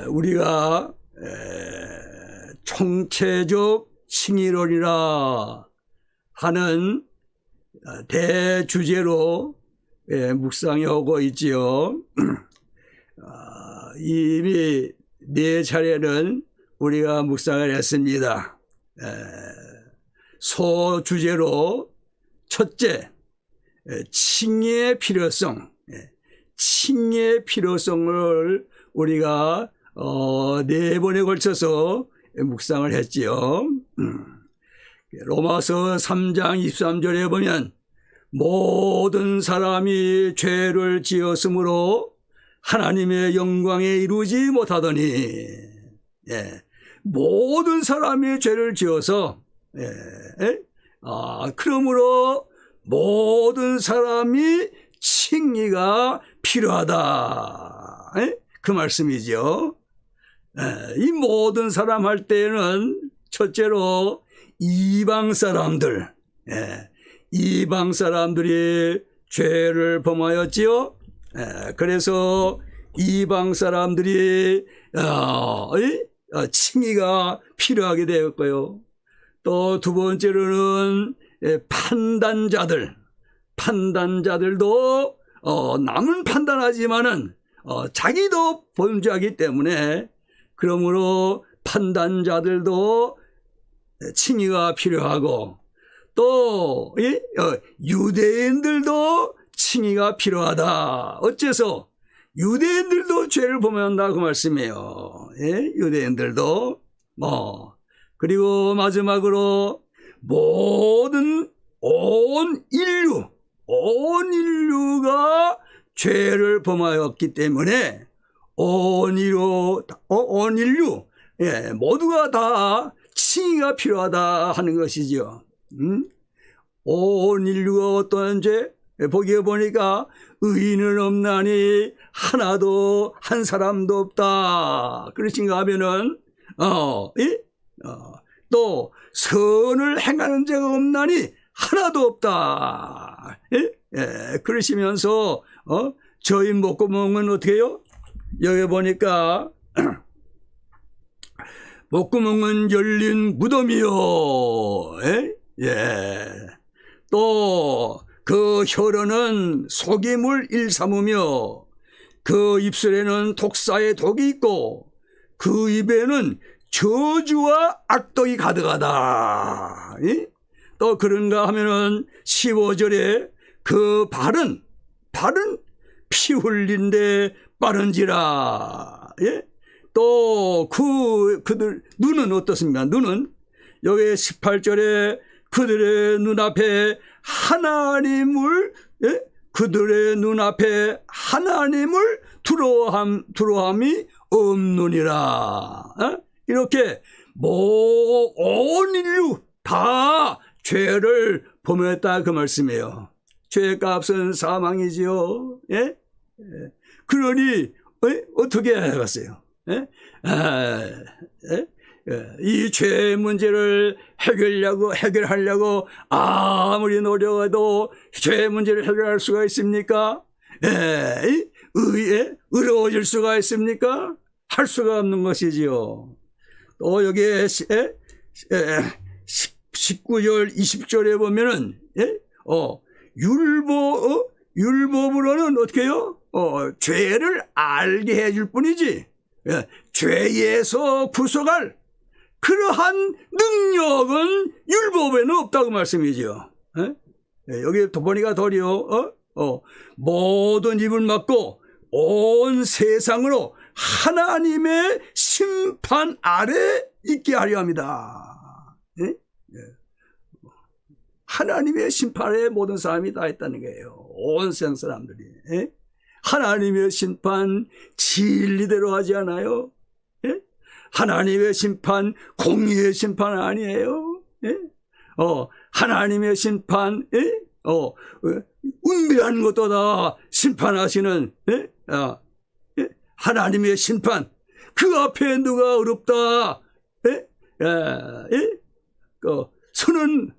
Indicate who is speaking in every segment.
Speaker 1: 우리가 총체적 칭의론이라 하는 대주제로 묵상해 오고 있지요. 이미 4차례는 우리가 묵상을 했습니다. 소주제로 첫째, 칭의의 필요성, 칭의의 필요성을 우리가 4번에 걸쳐서 묵상을 했지요. 로마서 3장 23절에 보면 모든 사람이 죄를 지었으므로 하나님의 영광에 이루지 못하더니, 모든 사람이 죄를 지어서, 그러므로 모든 사람이 칭의가 필요하다. 그 말씀이죠. 이 모든 사람 할 때에는 첫째로 이방 사람들, 이방 사람들이 죄를 범하였지요. 그래서 이방 사람들이 칭의가 필요하게 되었고요. 또 두 번째로는 판단자들도 남은 판단하지만은 자기도 범죄하기 때문에 그러므로 판단자들도 칭의가 필요하고 또 유대인들도 칭의가 필요하다. 어째서 유대인들도 죄를 범한다 그 말씀이에요. 유대인들도 그리고 마지막으로 온 인류가 죄를 범하였기 때문에 온 인류 모두가 다 칭의가 필요하다 하는 것이죠. 온 인류가 어떤 죄? 보기에 보니까 의인은 없나니 하나도 한 사람도 없다. 그러신가 하면은 또 선을 행하는 자가 없나니 하나도 없다. 그러시면서 저희 목구멍은 어떻게 해요? 여기 보니까 목구멍은 열린 무덤이요. 또 그 혀로는 속임을 일삼으며 그 입술에는 독사의 독이 있고 그 입에는 저주와 악독이 가득하다. 또 그런가 하면은 15절에 그 발은 피 흘린데 빠른지라. 또 그들 눈은 어떻습니까? 눈은 여기 18절에 그들의 눈앞에 하나님을 두려함이 없느니라. 이렇게 온 인류 다 죄를 범했다 그 말씀이에요. 죄의 값은 사망이지요. 그러니 어떻게 해갔어요? 이 죄의 문제를 해결하려고 아무리 노력해도 죄의 문제를 해결할 수가 있습니까? 의로워질 수가 있습니까? 할 수가 없는 것이지요. 또 여기에 19절 20절에 보면은 율법으로는 어떻게 해요? 죄를 알게 해줄 뿐이지 죄에서 구속할 그러한 능력은 율법에는 없다고 말씀이죠. 여기 보니까 도리어 모든 입을 막고 온 세상으로 하나님의 심판 아래 있게 하려 합니다. 하나님의 심판 아래 모든 사람이 다 있다는 거예요. 온 세상 사람들이. 하나님의 심판 진리대로 하지 않아요? 하나님의 심판 공의의 심판 아니에요? 하나님의 심판 은밀한 것도 다 심판하시는 하나님의 심판 그 앞에 누가 어렵다 선은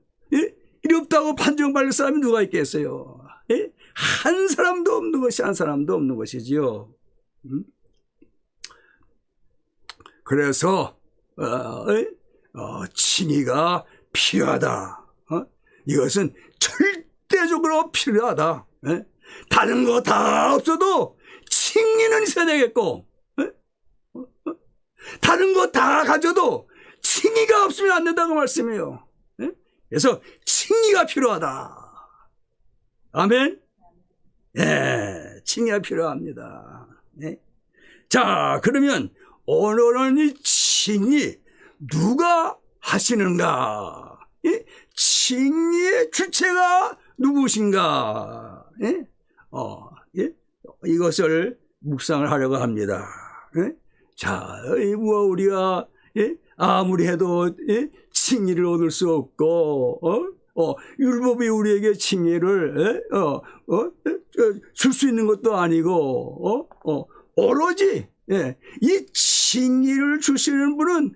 Speaker 1: 이롭다고 판정받을 사람이 누가 있겠어요? 한 사람도 없는 것이지요. 그래서 칭의가 필요하다. 이것은 절대적으로 필요하다. 다른 거 다 없어도 칭의는 있어야 되겠고, 다른 거 다 가져도 칭의가 없으면 안 된다고 말씀해요. 그래서 칭의가 필요하다. 아멘. 예, 칭의가 필요합니다. 자, 그러면 오늘은 이 칭의 누가 하시는가? 칭의의 주체가 누구신가? 이것을 묵상을 하려고 합니다. 자, 우리가 아무리 해도 칭의를 얻을 수 없고, 율법이 우리에게 칭의를 줄 수 있는 것도 아니고, 오로지 이 칭의를 주시는 분은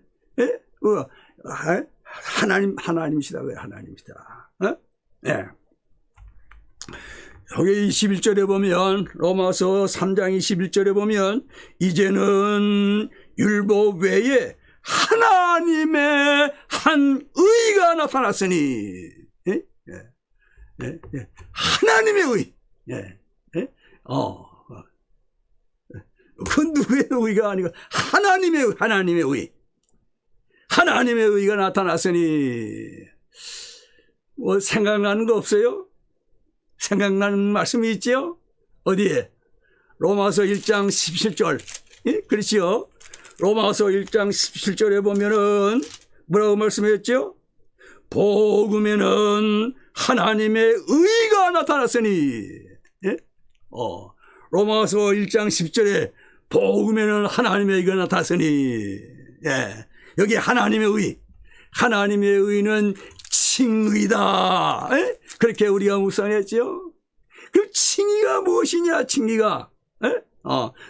Speaker 1: 하나님이시다. 왜 하나님이시다? 여기 21절에 보면, 로마서 3장 21절에 보면, 이제는 율법 외에 하나님의 한 의가 나타났으니, 하나님의 의. 그건 누구의 의가 아니고 하나님의 의. 하나님의 의가 나타났으니, 뭐 생각나는 거 없어요? 생각나는 말씀이 있죠? 어디에? 로마서 1장 17절. 그렇지요? 로마서 1장 17절에 보면은 뭐라고 말씀했죠? 복음에는 하나님의 의가 나타났으니. 로마서 1장 10절에 복음에는 하나님의 의가 나타났으니. 여기 하나님의 의는 칭의다. 그렇게 우리가 묵상했죠. 그 칭의가 무엇이냐? 칭의가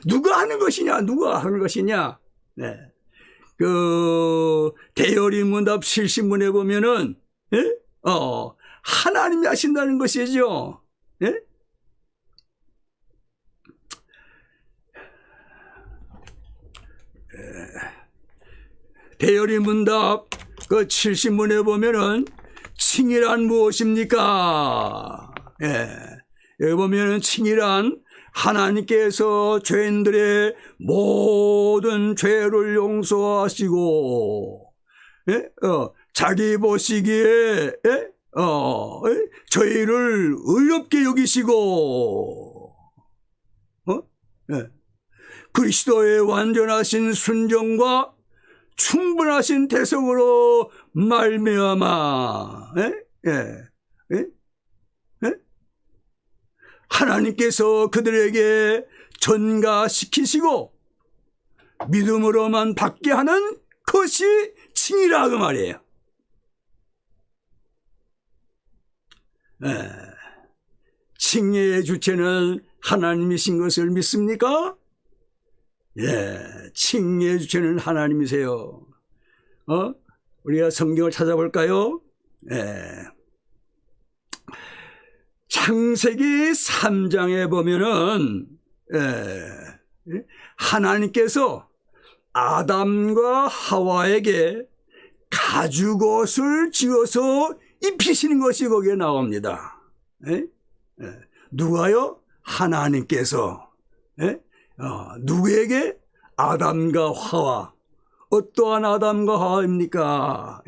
Speaker 1: 누가 하는 것이냐? 그 대열인문답 70문에 보면은 하나님이 하신다는 것이죠. 대열인문답 그 70문에 보면은 칭의란 무엇입니까? 여기 보면은 칭의란 하나님께서 죄인들의 모든 죄를 용서하시고, 자기 보시기에, 저희를 의롭게 여기시고, 그리스도의 완전하신 순종과 충분하신 대성으로 말미암아, 하나님께서 그들에게 전가시키시고 믿음으로만 받게 하는 것이 칭의라 그 말이에요. 칭의의 주체는 하나님이신 것을 믿습니까? 칭의의 주체는 하나님이세요. 우리가 성경을 찾아볼까요? 창세기 3장에 보면은 하나님께서 아담과 하와에게 가죽옷을 지어서 입히시는 것이 거기에 나옵니다. 누가요? 하나님께서. 누구에게? 아담과 하와. 어떠한 아담과 하와입니까?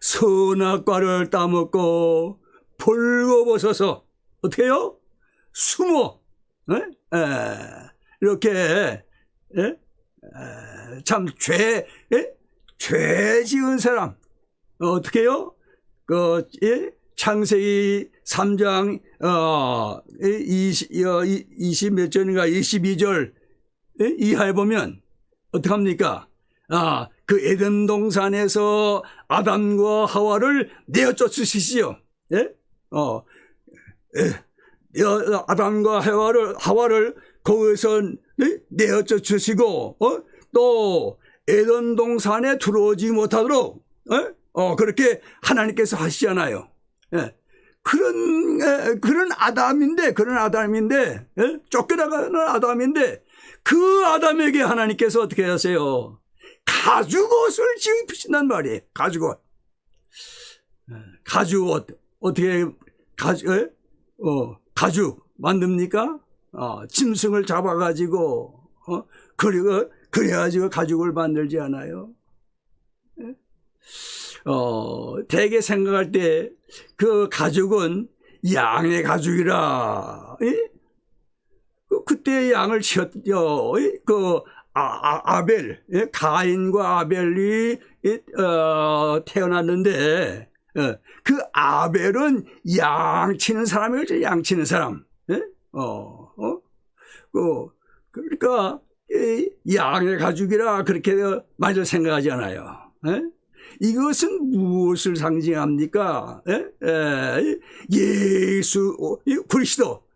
Speaker 1: 선악과를 따먹고 벌거벗어서 어떻게 해요? 숨어. 이렇게 참 죄 지은 사람 어떻게 해요? 창세기 3장 20 몇 절인가 22절 이하에 보면 어떻게 합니까? 그 에덴 동산에서 아담과 하와를 내어 쫓으시지요. 아담과 하와를 거기서 내어 쫓으시고 또 에덴 동산에 들어오지 못하도록 그렇게 하나님께서 하시잖아요. 그런 아담인데 쫓겨나가는 아담인데 그 아담에게 하나님께서 어떻게 하세요? 가죽옷을 입히신단 말이에요. 가죽옷. 가죽옷. 어떻게 가죽 만듭니까? 짐승을 잡아가지고 그리고 그래가지고 가죽을 만들지 않아요. 대개 생각할 때 그 가죽은 양의 가죽이라. 그때 양을 치었죠. 아벨, 가인과 아벨이 태어났는데 그 아벨은 양 치는 사람이었죠. 양 치는 사람. 그러니까 양의 가죽이라 그렇게 마저 생각하지 않아요. 이것은 무엇을 상징합니까? 예수 그리스도,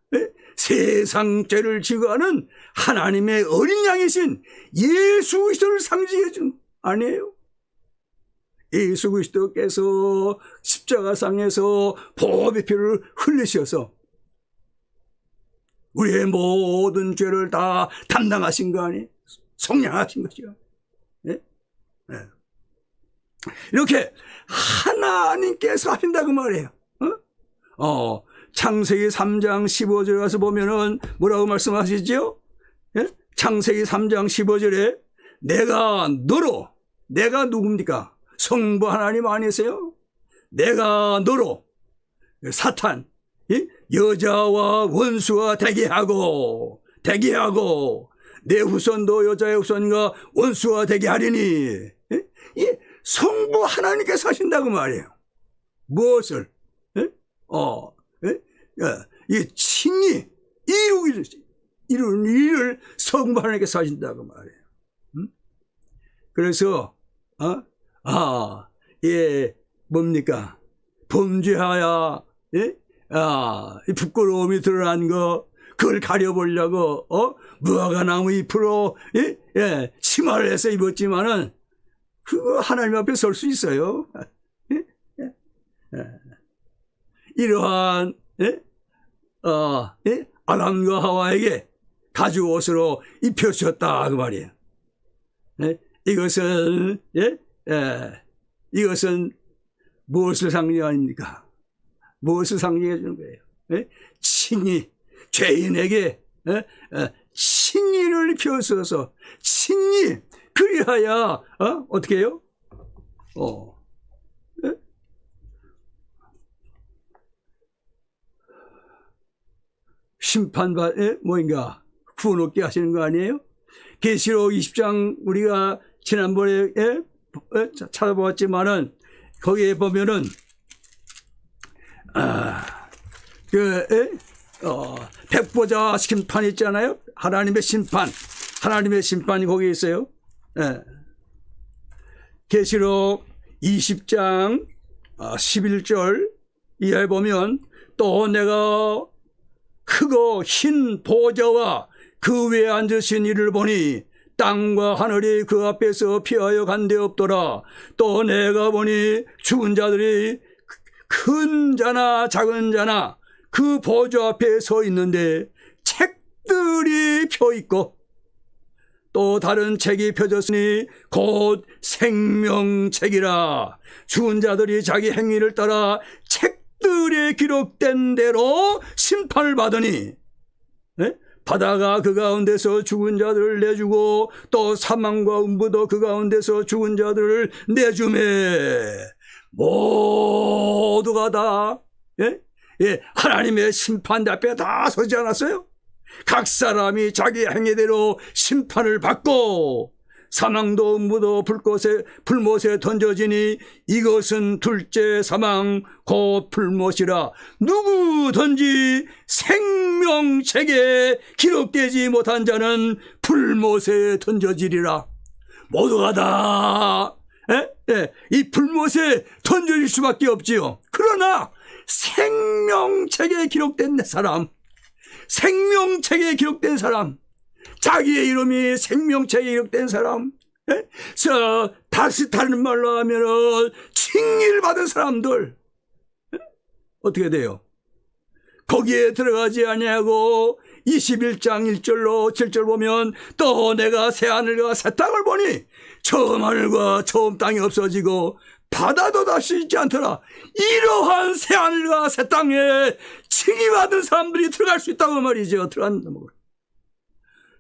Speaker 1: 세상 죄를 지고 하는 하나님의 어린 양이신 예수 그리스도를 상징해 준 아니에요? 예수 그리스도께서 십자가상에서 보배의 피를 흘리셔서 우리의 모든 죄를 다 담당하신 거 아니에요? 속량하신 거죠. 이렇게 하나님께서 하신다고 말해요. 창세기 3장 15절에 가서 보면은 뭐라고 말씀하시죠? 창세기 3장 15절에 내가 누굽니까? 성부 하나님 아니세요? 내가 너로 사탄 여자와 원수가 되게 하고 내 후손도 여자의 후손과 원수가 되게 하리니. 성부 하나님께서 하신다고 말이에요. 무엇을? 이 친히 이루는 일을 성부 하나님께서 하신다고 말이에요. 그래서 뭡니까? 범죄하여 이 부끄러움이 드러난 거 그걸 가려보려고 무화과나무 잎으로 치마를 해서 입었지만은 그거 하나님 앞에 설 수 있어요. 이러한 아담과 하와에게 가죽옷으로 입혀주셨다 그 말이에요. 이것은 무엇을 상징합니까? 무엇을 상징해 주는 거예요? 친히 죄인에게 친히를 입혀서 친히 그리하여 어떻게 해요? 뭐인가 구원 얻게 하시는 거 아니에요? 계시록 20장 우리가 지난번에 찾아보았지만은 거기에 보면은 백보자 심판 있잖아요. 하나님의 심판이 거기에 있어요. 계시록 20장 11절 이하에 보면 또 내가 크고 흰 보좌와 그 위에 앉으신 이를 보니 땅과 하늘이 그 앞에서 피하여 간 데 없더라. 또 내가 보니 죽은 자들이 큰 자나 작은 자나 그 보좌 앞에 서 있는데 책들이 펴 있고 또 다른 책이 펴졌으니 곧 생명책이라. 죽은 자들이 자기 행위를 따라 책들에 기록된 대로 심판을 받으니 바다가 그 가운데서 죽은 자들을 내주고 또 사망과 음부도 그 가운데서 죽은 자들을 내주매 모두가 다 하나님의 심판대 앞에 다 서지 않았어요? 각 사람이 자기 행위대로 심판을 받고 사망도 음부도 불못에 던져지니 이것은 둘째 사망 곧 불못이라. 누구든지 생명책에 기록되지 못한 자는 불못에 던져지리라. 모두가 다 이 불못에 던져질 수밖에 없지요. 그러나 생명책에 기록된 사람, 자기의 이름이 생명책에 기록된 사람, 다시 다른 말로 하면은 칭의를 받은 사람들 어떻게 돼요? 거기에 들어가지 아니하고 21장 1절로 7절 보면 또 내가 새 하늘과 새 땅을 보니 처음 하늘과 처음 땅이 없어지고 바다도 다시 있지 않더라. 이러한 새 하늘과 새 땅에 칭의받은 사람들이 들어갈 수 있다고 말이죠. 들어간다고.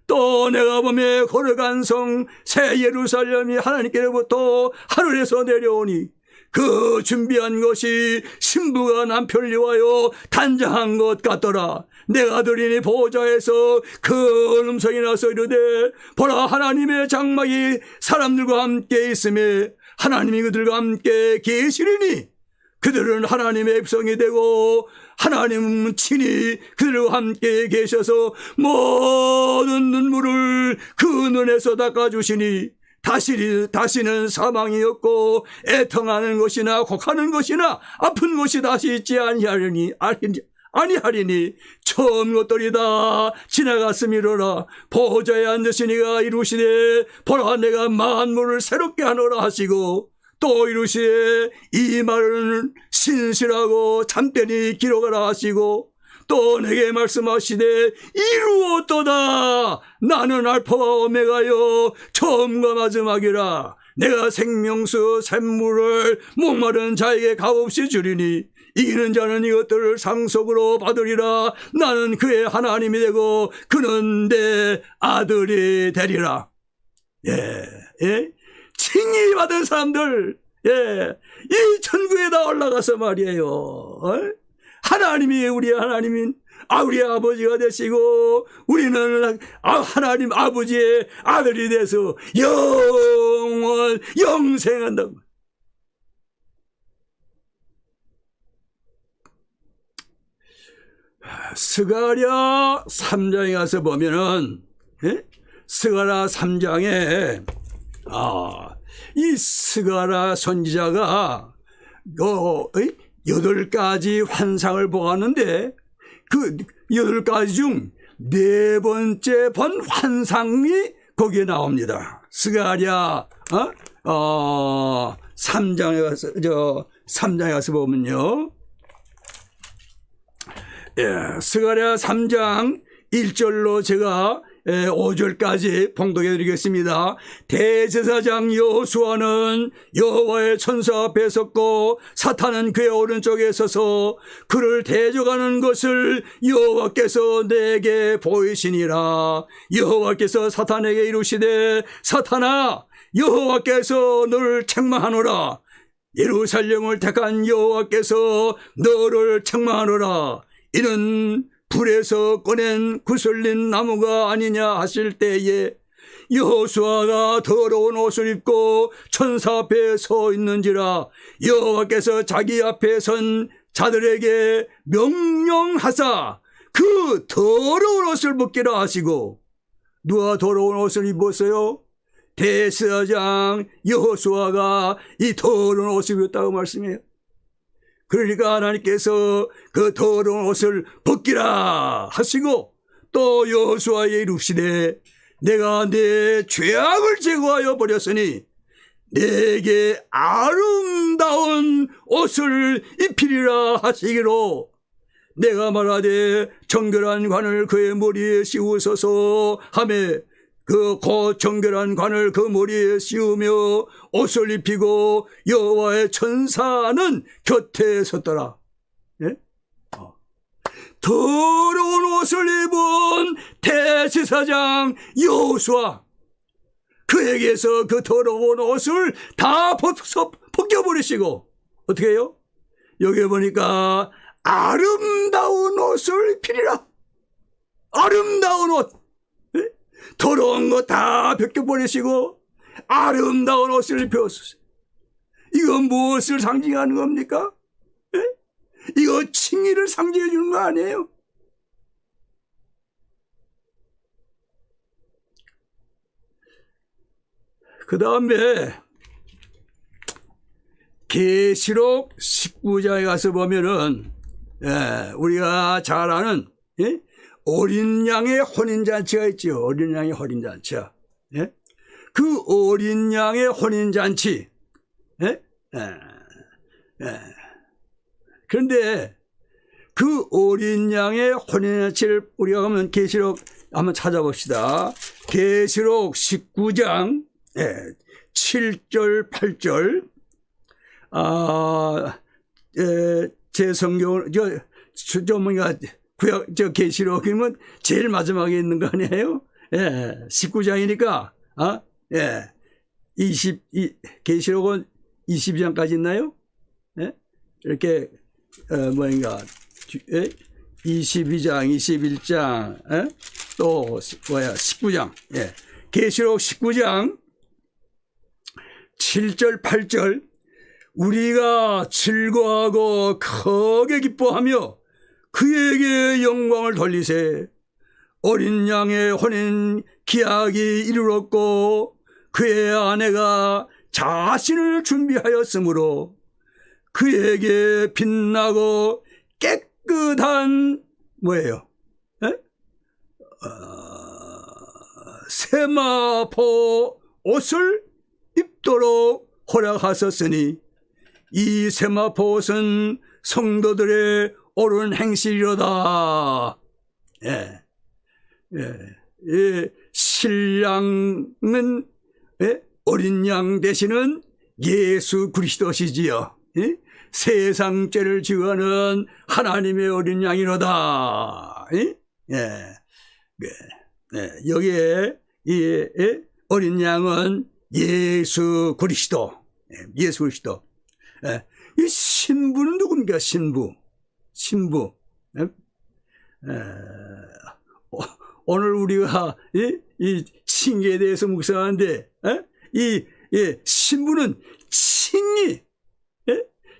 Speaker 1: 또 내가 보며 거룩한 성 새 예루살렘이 하나님께로부터 하늘에서 내려오니 그 준비한 것이 신부가 남편을 위하여 단장한 것 같더라. 내가 들으니 보호자에서 그 음성이 나서 이르되 보라 하나님의 장막이 사람들과 함께 있으며 하나님이 그들과 함께 계시리니 그들은 하나님의 백성이 되고 하나님은 친히 그들과 함께 계셔서 모든 눈물을 그 눈에서 닦아주시니 다시는 사망이 없고 애통하는 것이나 곡하는 것이나 아픈 것이 다시 있지 아니하리니 처음 것들이 다 지나갔음이로라. 보호자에 앉으신 이가 이루시되 보라 내가 만물을 새롭게 하노라 하시고 또 이루시되 이 말은 신실하고 참되니 기록하라 하시고 또 내게 말씀하시되 이루었도다. 나는 알파와 오메가요 처음과 마지막이라. 내가 생명수 샘물을 목마른 자에게 값없이 주리니 이기는 자는 이것들을 상속으로 받으리라. 나는 그의 하나님이 되고 그는 내 아들이 되리라. 칭의 받은 사람들, 이 천국에다 올라가서 말이에요. 하나님이 우리의 하나님인 우리의 아버지가 되시고 우리는 하나님 아버지의 아들이 돼서 영생한다고. 스가랴 3장에 가서 보면은 스가랴 3장에 이 스가랴 선지자가 8가지 환상을 보았는데 그 8가지 중 4번째 본 환상이 거기에 나옵니다. 스가랴 3장에 가서 보면요. 스가랴 3장 1절로 제가 5절까지 봉독해 드리겠습니다. 대제사장 여호수아는 여호와의 천사 앞에 섰고 사탄은 그의 오른쪽에 서서 그를 대적하는 것을 여호와께서 내게 보이시니라. 여호와께서 사탄에게 이르시되 사탄아 여호와께서 너를 책망하노라. 예루살렘을 택한 여호와께서 너를 책망하노라. 이는 불에서 꺼낸 구슬린 나무가 아니냐 하실 때에 여호수아가 더러운 옷을 입고 천사 앞에 서 있는지라. 여호와께서 자기 앞에 선 자들에게 명령하사 그 더러운 옷을 벗기라 하시고. 누가 더러운 옷을 입었어요? 대제사장 여호수아가 이 더러운 옷을 입었다고 말씀해요. 그러니까 하나님께서 그 더러운 옷을 벗기라 하시고 또 여호수아에게 이르시되 내가 내 죄악을 제거하여 버렸으니 내게 아름다운 옷을 입히리라 하시기로 내가 말하되 정결한 관을 그의 머리에 씌우소서 하매 그 곧 정결한 관을 그 머리에 씌우며 옷을 입히고 여호와의 천사는 곁에 섰더라. 더러운 옷을 입은 대제사장 여호수아, 그에게서 그 더러운 옷을 다 벗겨버리시고 어떻게 해요? 여기 보니까 아름다운 옷을 입히리라. 아름다운 옷, 더러운 거 다 벗겨버리시고 아름다운 옷을 입혀주세요. 이거 무엇을 상징하는 겁니까? 이거 칭의를 상징해 주는 거 아니에요? 그 다음에 계시록 19장에 가서 보면은 우리가 잘 아는 어린 양의 혼인잔치가 있죠. 어린 양의 혼인잔치야. 그 어린 양의 혼인잔치. 그런데 그 어린 양의 혼인잔치를 우리가 가면 계시록 한번 찾아봅시다. 계시록 19장 7절 8절. 제 성경은 뭐가 구약 계시록이면 제일 마지막에 있는 거 아니에요? 19장이니까 계시록은 22장까지 있나요? 이렇게 뭐인가 22장, 21장, 또 19장. 계시록 19장 7절 8절. 우리가 즐거워하고 크게 기뻐하며 그에게 영광을 돌리세. 어린 양의 혼인 기약이 이르렀고 그의 아내가 자신을 준비하였으므로 그에게 빛나고 깨끗한 뭐예요? 세마포 옷을 입도록 허락하셨으니 이 세마포 옷은 성도들의 옳은 행실이로다. 신랑은 어린 양 되시는 예수 그리스도시지요. 세상 죄를 지어하는 하나님의 어린 양이로다. 여기에 이 어린 양은 예수 그리스도. 예수 그리스도. 이 신부는 누굽니까? 신부. 오늘 우리가 이 칭의에 대해서 묵상하는데 이 신부는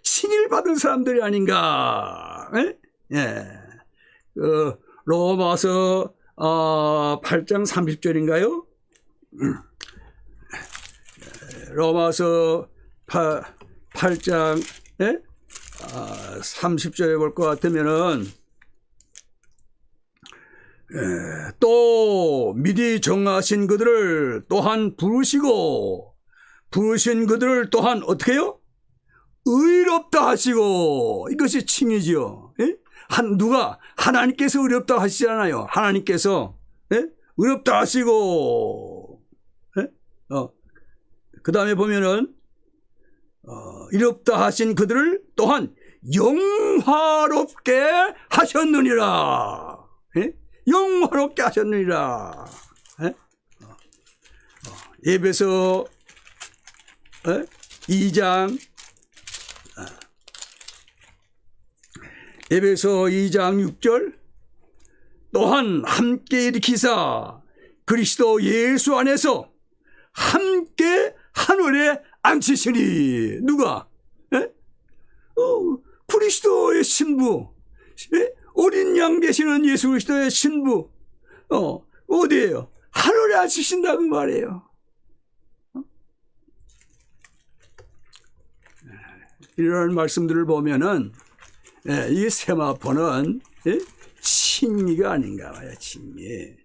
Speaker 1: 칭의를 받은 사람들이 아닌가. 로마서 8장 30절인가요? 로마서 8장 30절에 볼 것 같으면은 또 미리 정하신 그들을 또한 부르시고 부르신 그들을 또한 어떻게 해요? 의롭다 하시고. 이것이 칭의지요. 누가? 하나님께서 의롭다 하시잖아요. 하나님께서 의롭다 하시고. 그 다음에 보면은 의롭다 하신 그들을 또한 영화롭게 하셨느니라. 영화롭게 하셨느니라. 에베소 2장 에베소 2장 6절. 또한 함께 일으키사 그리스도 예수 안에서 함께 하늘에 앉히시니. 누가? 그리스도의 신부. 어린 양 되시는 예수 그리스도의 신부. 어디에요? 하늘에 앉히신다고 말이에요. 이런 말씀들을 보면은 이 세마포는 칭의가 아닌가 봐요. 칭의.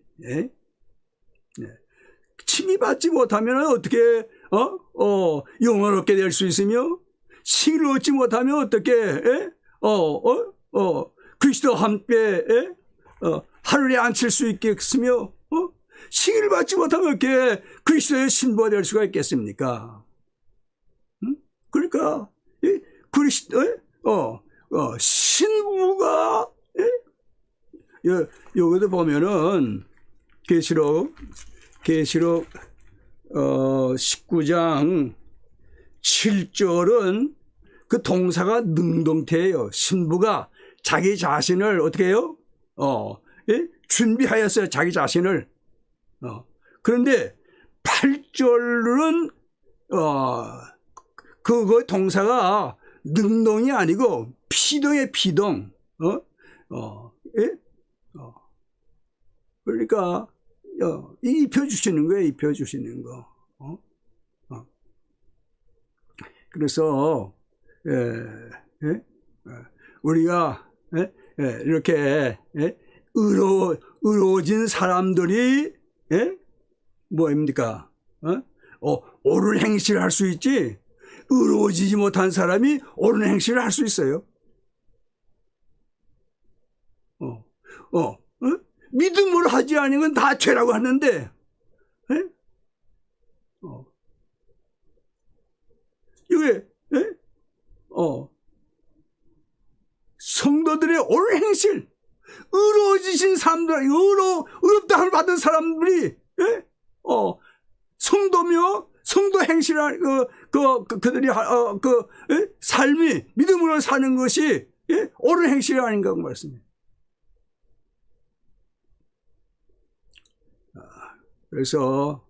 Speaker 1: 칭의 받지 못하면 어떻게 영원롭게 될 수 있으며, 칭의를 얻지 못하면 어떻게 그리스도와 함께 하늘에 앉힐 수 있겠으며, 칭의를 받지 못하면 어떻게 그리스도의 신부가 될 수가 있겠습니까? 그러니까 그리스도의 신부가 여기도 보면은 계시록 19장 7절은 그 동사가 능동태예요. 신부가 자기 자신을 어떻게 해요? 준비하였어요. 자기 자신을. 그런데 8절은 그 동사가 능동이 아니고 피동의 피동. 그러니까 입혀주시는 거예요. 입혀주시는 거. 그래서 우리가 이렇게 의로워진 사람들이 뭐입니까? 옳은 행실을 할 수 있지, 의로워지지 못한 사람이 옳은 행실을 할 수 있어요? 믿음으로 하지 않은 건 다 죄라고 하는데, 이게, 성도들의 옳은 행실, 의로워지신 사람들, 의롭다 함을 받은 사람들이, 성도며, 성도 행실, 그들이, 삶이, 믿음으로 사는 것이, 옳은 행실이 아닌가 그 말씀이에요. 그래서,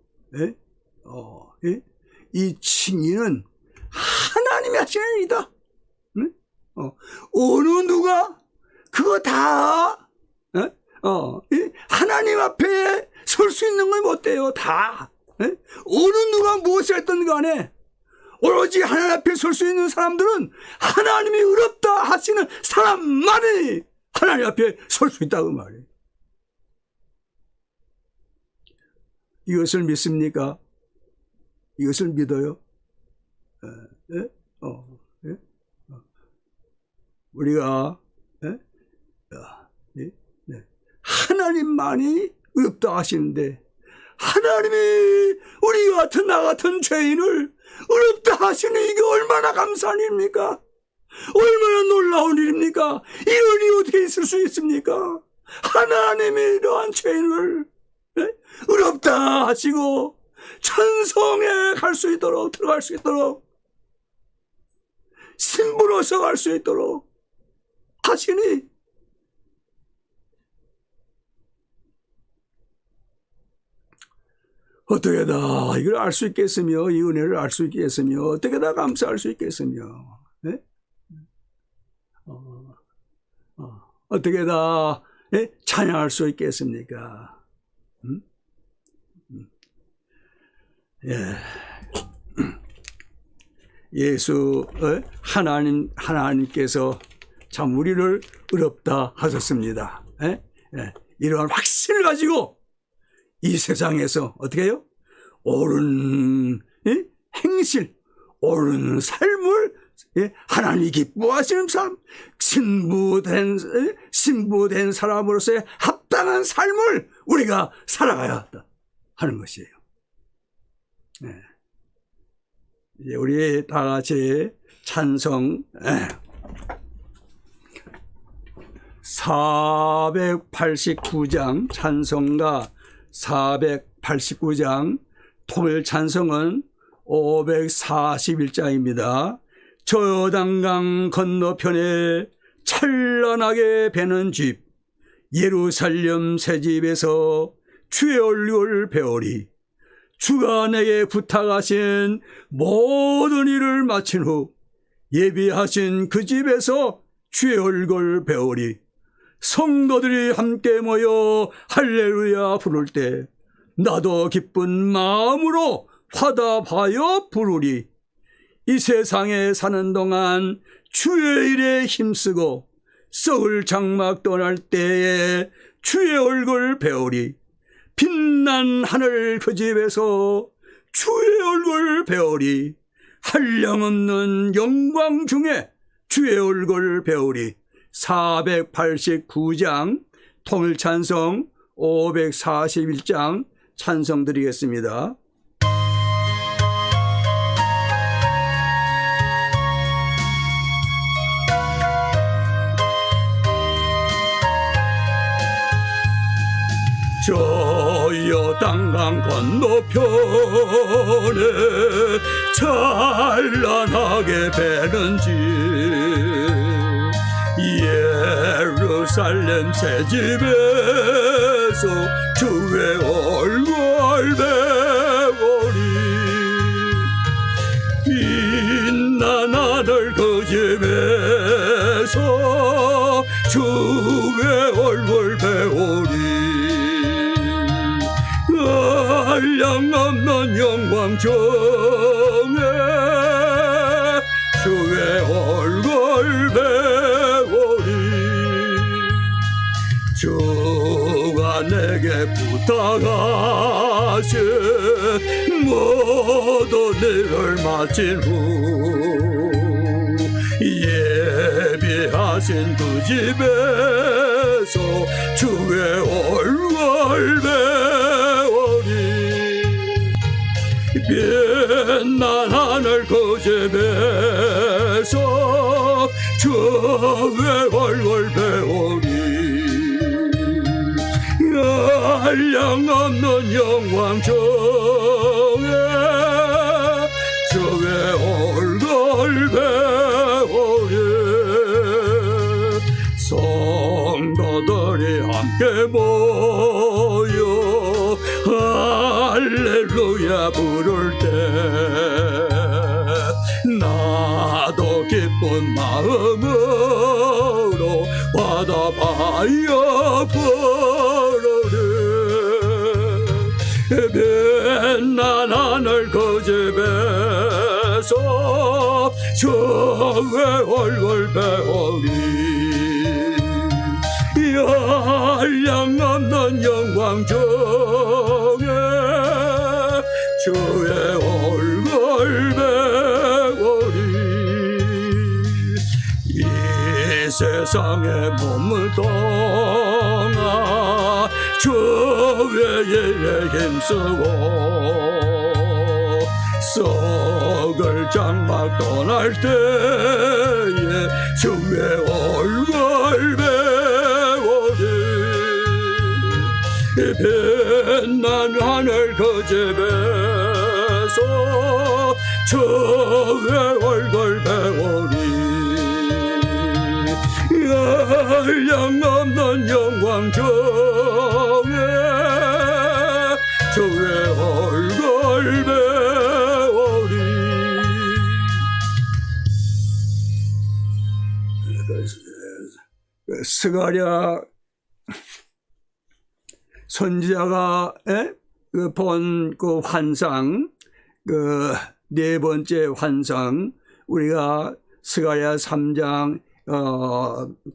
Speaker 1: 이 칭의는 하나님이 하시는 일이다. 어느 누가 그거 다 하나님 앞에 설 수 있는 건 못 돼요. 다 어느 누가 무엇을 했든 간에 오로지 하나님 앞에 설 수 있는 사람들은 하나님이 의롭다 하시는 사람만이 하나님 앞에 설 수 있다고 말해요. 이것을 믿습니까? 이것을 믿어요? 우리가 하나님만이 의롭다 하시는데 하나님이 우리 같은 나 같은 죄인을 의롭다 하시는 이게 얼마나 감사한 일입니까? 얼마나 놀라운 일입니까? 이런 일이 어떻게 있을 수 있습니까? 하나님이 이러한 죄인을 의롭다 하시고 천성에 갈 수 있도록 들어갈 수 있도록 신부로서 갈 수 있도록 하시니 어떻게 다 이걸 알 수 있겠으며 이 은혜를 알 수 있겠으며 어떻게 다 감사할 수 있겠으며 어떻게 다 찬양할 수 있겠습니까? 예수 하나님께서 참 우리를 의롭다 하셨습니다. 이러한 확신을 가지고 이 세상에서 어떻게 해요? 옳은 행실, 옳은 삶을 하나님이 기뻐하시는 삶, 신부된 사람으로서의 합당한 삶을 우리가 살아가야 한다 하는 것이에요. 이제 우리 다 같이 찬송 489장 찬송가 489장 통일 찬송은 541장입니다. 저 요단강 건너편에 찬란하게 배는 집 예루살렘 새 집에서 주의 얼굴 배우리. 주가 내게 부탁하신 모든 일을 마친 후 예비하신 그 집에서 주의 얼굴 배우리. 성도들이 함께 모여 할렐루야 부를 때 나도 기쁜 마음으로 화답하여 부르리. 이 세상에 사는 동안 주의 일에 힘쓰고 썩을 장막 떠날 때에 주의 얼굴 배우리. 빛난 하늘 그 집에서 주의 얼굴 배우리. 한량없는 영광 중에 주의 얼굴 배우리. 489장 통일찬송 541장 찬송 드리겠습니다. 저 요단강 건너편에 찬란하게 배는 집 예루살렘 새 집에서 주의 얼굴 배우리. 빛난 하늘 그 집에서 주의 얼굴 배우리. 한량없는 영광 중에 주의 얼굴 배우리. 주가 내게 부탁하신 모든 일을 마친 후 예비하신 하신 그 집에서 주의 얼굴 배우리 빛난 하늘 그 집에서 주의 얼굴 배우리 한량없는 영광 중에 주의 얼굴 배우리 성도들이 함께 모여 할렐루야 부를 때 나도 기쁜 마음으로 받아봐야 부르리 빛난 하늘 그 집에서 주의 얼굴 배우리 한량없는 영광 중에 주의 얼굴 배우리 이 세상에 몸을 동아 주의 일에 힘쓰고 썩을 장막 떠날 때에 주의 얼굴 배우리 빛난 하늘 그 집에서 주의 얼굴 배우리 한량없는 영광 중에 주의 얼굴 배우리 스가랴 선지자가 본 그 환상, 그 네 번째 환상, 우리가 스가랴 3장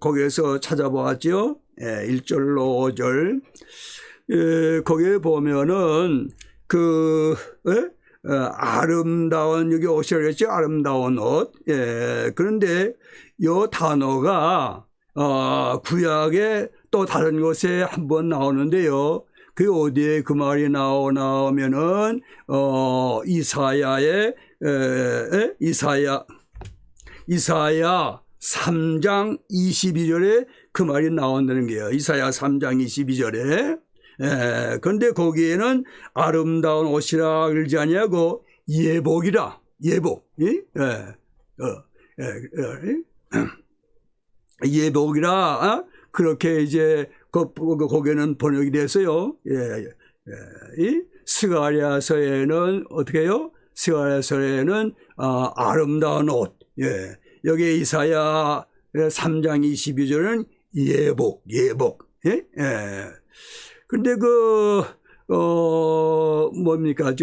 Speaker 1: 거기에서 찾아보았죠. 1절로 5절. 거기에 보면은 그 아름다운, 여기 옷이라고 했죠. 아름다운 옷. 그런데 이 단어가 구약에 또 다른 곳에 한번 나오는데요. 그 어디에 그 말이 나오면은 이사야의 이사야 3장 22절에 그 말이 나온다는 거예요. 이사야 3장 22절에. 그런데 거기에는 아름다운 옷이라 그러지 아니하고 예복이라, 예복. 예복이라 그렇게 이제 거기에는 번역이 됐어요. 이 스가랴서에는 어떻게 해요? 스가랴서에는 아름다운 옷. 여기 이사야 3장 22절은 예복. 근데 뭡니까?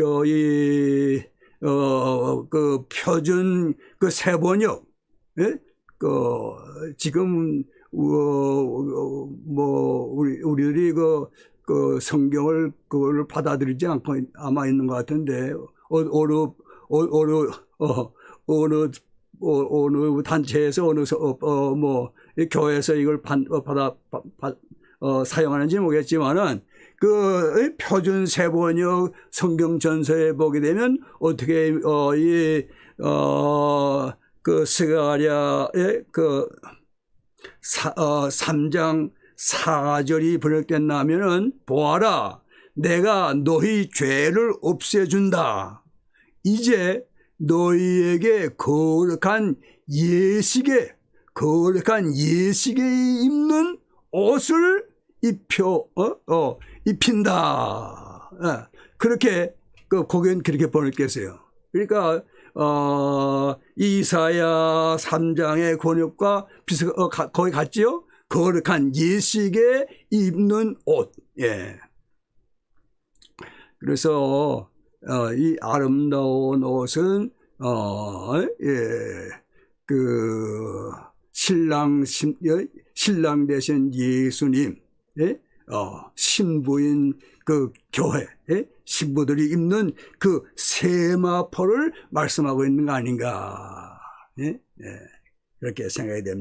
Speaker 1: 그 표준 그 세번역. 지금 우리들이 그 성경을 그걸 받아들이지 않고 아마 있는 것 같은데 어느 단체에서 교회에서 이걸 사용하는지 모르겠지만은 그 표준 세번역 성경 전서에 보게 되면 어떻게 그 스가랴의 그 3장 4절이 번역됐나면은 보아라 내가 너희 죄를 없애준다. 이제 너희에게 거룩한 예식에 입는 옷을 입힌다. 그렇게 거기는 그렇게 번역됐어요. 그러니까 이사야 3장의 권역과 거의 같지요? 거룩한 예식에 입는 옷. 그래서 이 아름다운 옷은 그 신랑 되신 예수님, 신부인 그 교회, 신부들이 입는 그 세마포를 말씀하고 있는 거 아닌가, 그렇게 생각이 됩니다.